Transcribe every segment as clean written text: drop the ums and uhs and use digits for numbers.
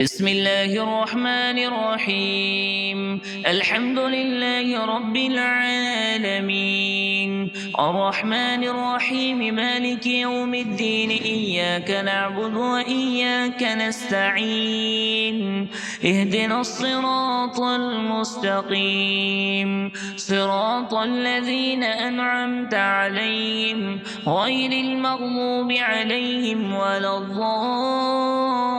بسم الله الرحمن الرحيم. الحمد لله رب العالمين، الرحمن الرحيم، مالك يوم الدين. إياك نعبد وإياك نستعين. اهدنا الصراط المستقيم، صراط الذين أنعمت عليهم غير المغضوب عليهم ولا الضالين.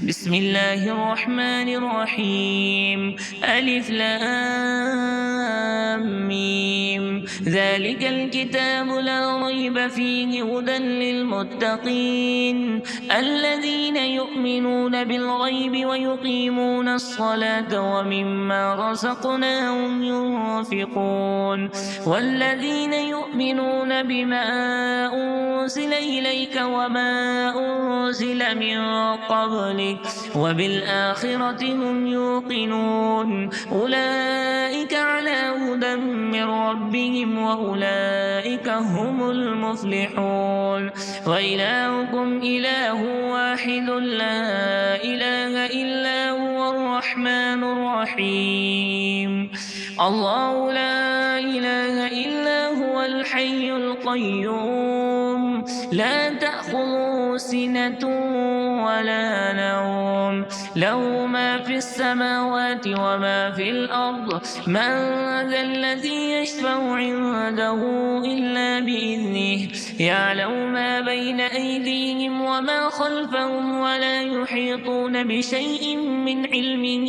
بسم الله الرحمن الرحيم. ألف لام ميم. ذلك الكتاب لا ريب فيه هدى للمتقين الذين يؤمنون بالغيب ويقيمون الصلاة ومما رزقناهم ينفقون والذين يؤمنون بما أنزل إليك وما أنزل من قبلك وبالآخرة هم يوقنون. أولئك على هدى من ربهم وأولئك هم المفلحون. وإلهكم إله واحد لا إله إلا هو الرحمن الرحيم. الله لا إله إلا هو الحي القيوم، لا تأخذه سنة ولا نوم، له ما في السماوات وما في الأرض. من ذا الذي يشفع عنده إلا بإذنه، يعلم ما بين أيديهم وما خلفهم ولا يحيطون بشيء من علمه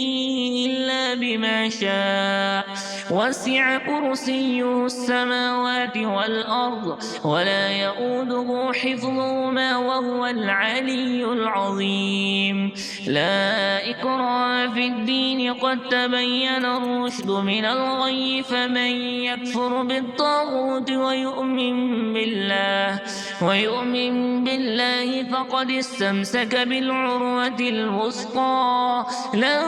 إلا بما شاء. وسع كرسيه السماوات والأرض ولا يؤوده حفظهما وهو العلي العظيم. لا إكراه في الدين، قد تبين الرشد من الغي، فمن يكفر بالطاغوت ويؤمن بالله فقد استمسك بالعروة الوثقى لا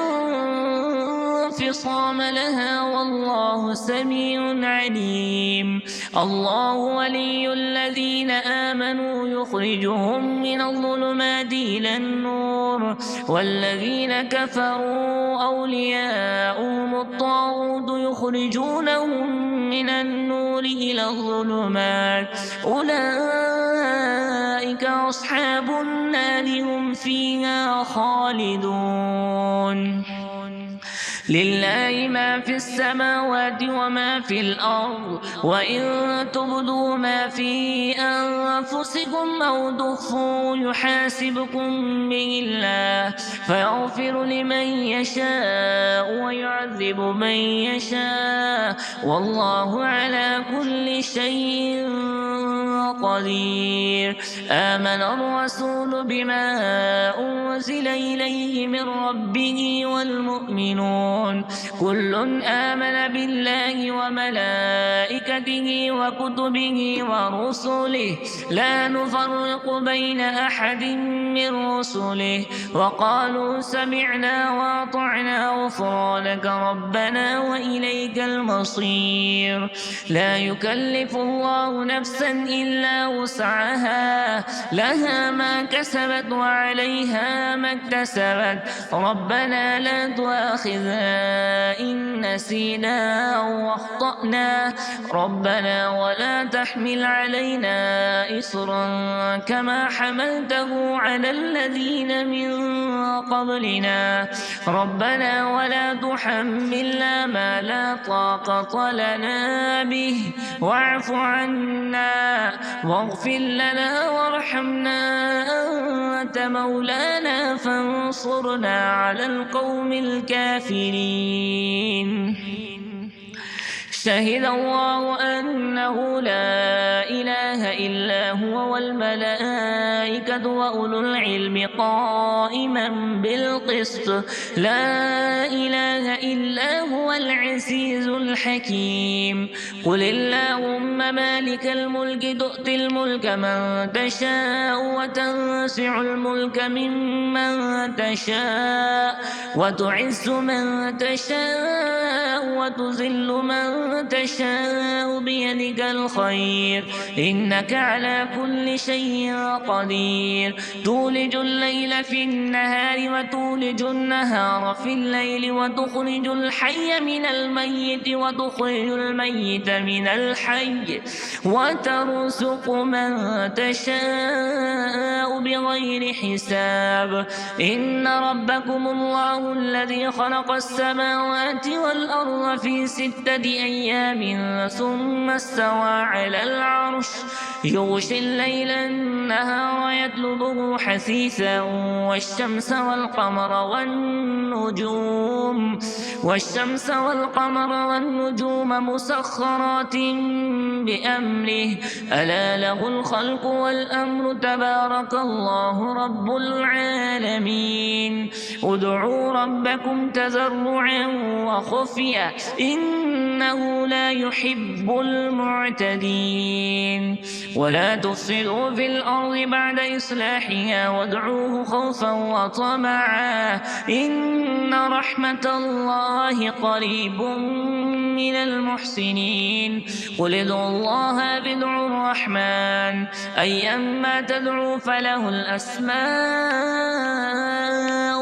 انفصام لها، والله سميع عليم. الله ولي الذين آمنوا يخرجهم من الظلمات إلى النور، والذين كفروا أولياؤهم الطاغوت يخرجونهم من النور إلى الظلمات. أولئك أصحاب النار، هم فيها خالدون. لله ما في السماوات وما في الأرض، وإن تبدوا ما في أنفسكم أو تخفوه يحاسبكم به الله، فيغفر لمن يشاء ويعذب من يشاء، والله على كل شيء قدير. آمن الرسول بما أنزل إليه من ربه والمؤمنون كل آمن بالله وملائكته وكتبه ورسله لا نفرق بين أحد من رسله، وقالوا سمعنا وأطعنا غفرانك ربنا وإليك المصير. لا يكلف الله نفسا إلا وسعها، لها ما كسبت وعليها ما اكتسبت. ربنا لا تؤاخذنا إن نسينا أو أخطأنا، ربنا ولا تحمل علينا إصرا كما حملته على الذين من قبلنا، ربنا ولا تحملنا ما لا طاقة لنا به، واعف عنا واغفر لنا وارحمنا، أنت مولانا فانصرنا على القوم الكافرين. شهد الله أنه لا إله إلا هو والملائكة وأولو العلم قائما بالقسط، لا إله إلا هو العزيز الحكيم. قل اللهم مالك الملك تؤتي الملك من تشاء وتنزع الملك ممن تشاء وتعز من تشاء وتذل من تشاء بيدك الخير إنك على كل شيء قدير تولج الليل في النهار وتولج النهار في الليل وتخرج الحي من الميت وتخرج الميت من الحي وترزق من تشاء بغير حساب إن ربكم الله الذي خلق السماوات والأرض في 6 أيام ثم استوى على العرش يغشي الليل النهار يطلبه حثيثا والشمس والقمر والنجوم مسخرات بأمره ألا له الخلق والأمر تبارك الله رب العالمين ادعوا ربكم تضرعا وخفيا إنه لا يحب المعتدين ولا تفسدوا في الأرض بعد إصلاحها وادعوه خوفا وطمعا إن رحمة الله قريب من المحسنين قل ادعوا الله أو ادعوا الرحمن أيما تدعوا فله الأسماء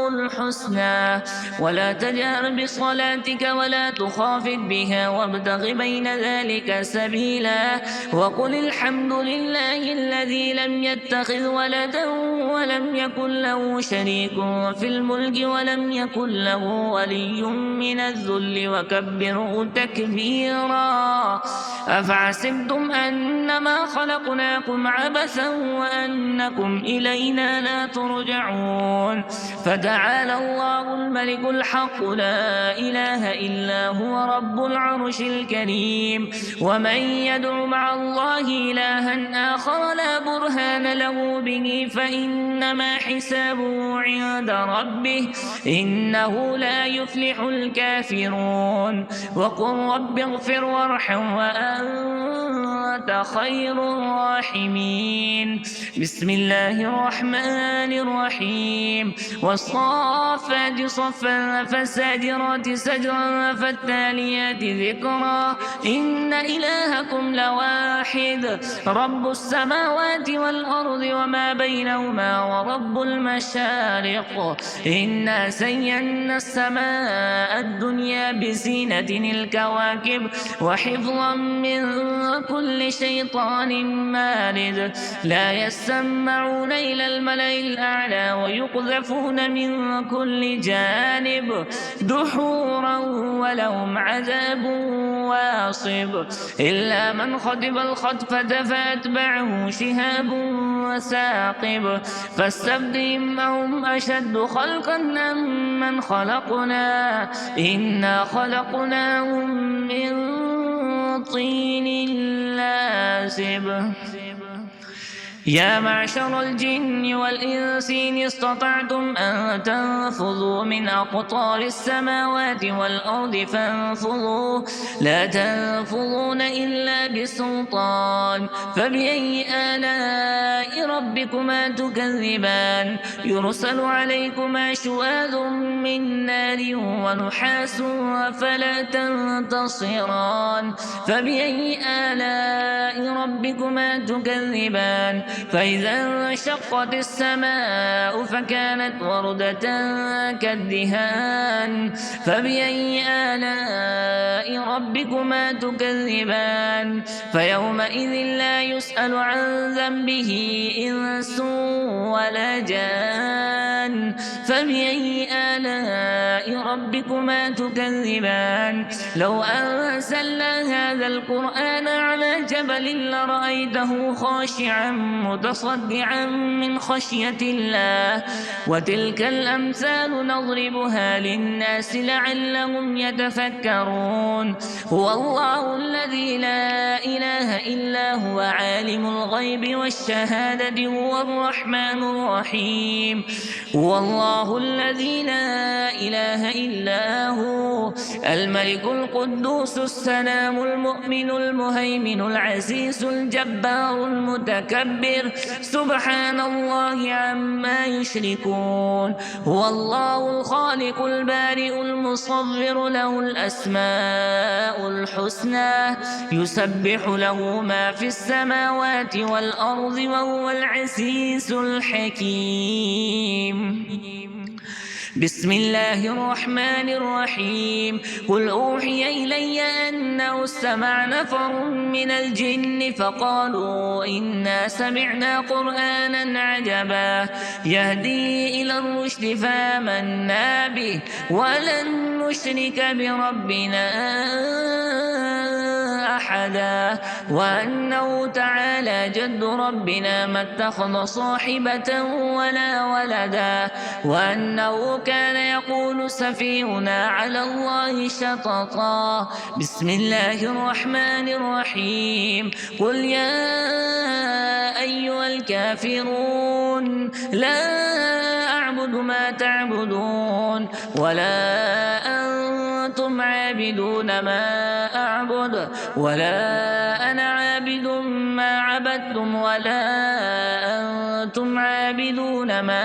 الحسنى ولا تجهر بصلاتك ولا تخافت بها وابتغ بين ذلك سبيلا وقل الحمد لله الذي لم يتخذ ولدا ولم يكن له شريك في الملك ولم يكن له ولي من الذل وكبره تكبيرا أفحسبتم أنما خلقناكم عبثا وأنكم إلينا لا ترجعون فتعالى الله الملك الحق لا إله إلا هو رب العرش الكريم ومن يدع مع الله إلها آخر لا برهان له به فإنما حسابه عند ربه إنه لا يفلح الكافرون وقل رب اغفر وارحم وأنت خير الراحمين بسم الله الرحمن الرحيم والصافات صفا فالساجرات سجرا فالتاليات ذكرا إن إلهكم لواحد رب السماوات والأرض وما بينهما ورب المشارق إنا زينا السماء الدنيا بزينة الكواكب وحفظا من كل شيطان مارد لا يسمعون إلى الملأ الأعلى ويقذفون من كل جانب دحورا ولهم عذاب واصب إلا من خطب الخطفة فأتبعه شهاب وثاقب فاستفتهم أهم أشد خلقا أم من خلقنا إنا خلقناهم من طين لازب يا معشر الجن والإنس إن استطعتم أن تنفذوا من أقطار السماوات والأرض فانفذوا لا تنفذون إلا بسلطان فبأي آلاء ربكما تكذبان يرسل عليكما شواذ من نار ونحاس فلا تنتصران فبأي آلاء ربكما تكذبان فإذا انشقت السماء فكانت وردة كالدهان فبأي آلاء ربكما تكذبان فيومئذ لا يسأل عن ذنبه إنس ولا جان فبأي آلاء ربكما تكذبان لو أنزلنا هذا القرآن على جبل لرأيته خاشعا متصدعا من خشية الله وتلك الأمثال نضربها للناس لعلهم يتفكرون هو الله الذي لا إله إلا هو عالم الغيب والشهادة هو الرحمن الرحيم هو الله الذي لا إله إلا هو الملك القدوس السلام المؤمن المهيمن العزيز الجبار المتكبر سبحان الله عما يشركون هو الله الخالق البارئ المصور له الأسماء الحسنى يسبح له ما في السماوات والأرض وهو العزيز الحكيم بسم الله الرحمن الرحيم قل أوحي إلي أنه استمع نفر من الجن فقالوا إنا سمعنا قرآنا عجبا يهدي إلى الرشد فآمنا به ولن نشرك بربنا أحدا وأنه تعالى جد ربنا ما اتخذ صاحبة ولا ولدا وأنه كان يقول سفيهنا على الله شططا بسم الله الرحمن الرحيم قل يا أيها الكافرون لا أعبد ما تعبدون ولا أنتم عابدون ما أعبد ولا أنا عابد ما عبدتم ولا أنتم عابدون ما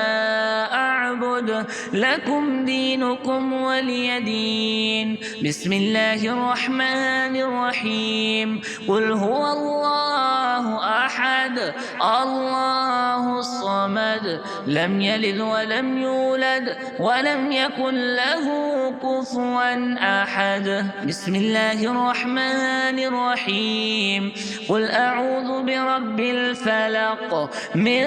أعبد لكم دينكم ولي دين بسم الله الرحمن الرحيم قل هو الله أحد الله الصمد لم يلد ولم يولد ولم يكن له كفوا أحد بسم الله الرحمن الرحيم قل أعوذ برب الفلق من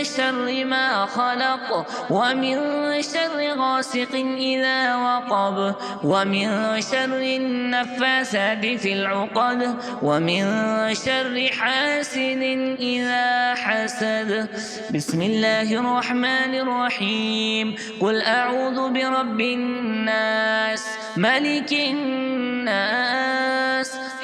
شر ما خلق ومن شر غاسق إذا وقب ومن شر النفاثات في العقد ومن شر حاسد إذا حسد بسم الله الرحمن الرحيم قل أعوذ برب الناس ملك الناس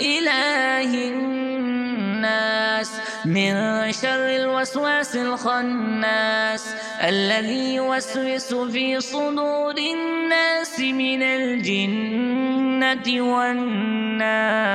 إله الناس من شر الوسواس الخناس الذي يوسوس في صدور الناس من الجنة والناس